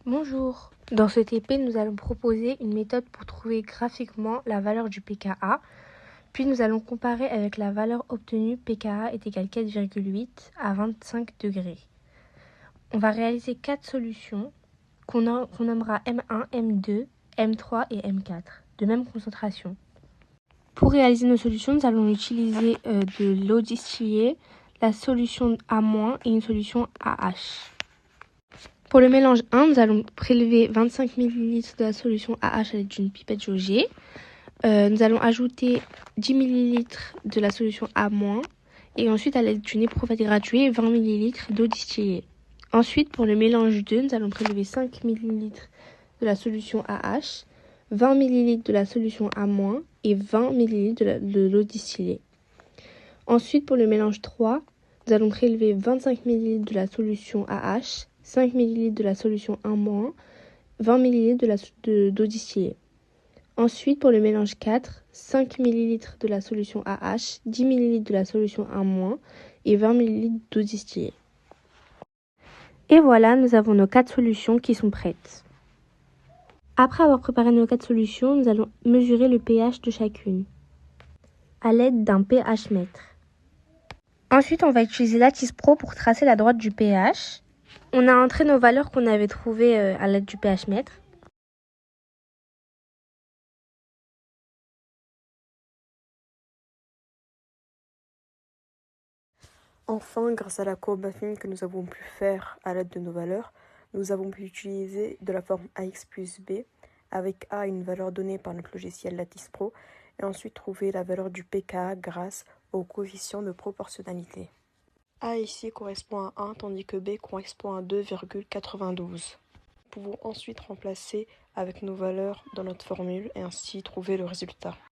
Bonjour, dans ce TP, nous allons proposer une méthode pour trouver graphiquement la valeur du pKa, puis nous allons comparer avec la valeur obtenue pKa est égal 4,8 à 25 degrés. On va réaliser 4 solutions qu'on nommera M1, M2, M3 et M4, de même concentration. Pour réaliser nos solutions, nous allons utiliser de l'eau distillée, la solution A- et une solution AH. Pour le mélange 1, nous allons prélever 25 ml de la solution AH à l'aide d'une pipette jaugée. Nous allons ajouter 10 ml de la solution A-, et ensuite à l'aide d'une éprouvette graduée, 20 ml d'eau distillée. Ensuite, pour le mélange 2, nous allons prélever 5 ml de la solution AH, 20 ml de la solution A- et 20 ml de l'eau distillée. Ensuite, pour le mélange 3, nous allons prélever 25 ml de la solution AH, 5 ml de la solution A-, 20 ml d'eau distillée. Ensuite, pour le mélange 4, 5 ml de la solution AH, 10 ml de la solution A- et 20 ml d'eau distillée. Et voilà, nous avons nos 4 solutions qui sont prêtes. Après avoir préparé nos 4 solutions, nous allons mesurer le pH de chacune à l'aide d'un pH mètre. Ensuite, on va utiliser l'Atis Pro pour tracer la droite du pH. On a entré nos valeurs qu'on avait trouvées à l'aide du pH mètre. Enfin, grâce à la courbe affine que nous avons pu faire à l'aide de nos valeurs, nous avons pu utiliser de la forme AX plus B avec A une valeur donnée par notre logiciel Lattice Pro et ensuite trouver la valeur du pKa grâce au coefficient de proportionnalité. A ici correspond à 1 tandis que B correspond à 2,92. Nous pouvons ensuite remplacer avec nos valeurs dans notre formule et ainsi trouver le résultat.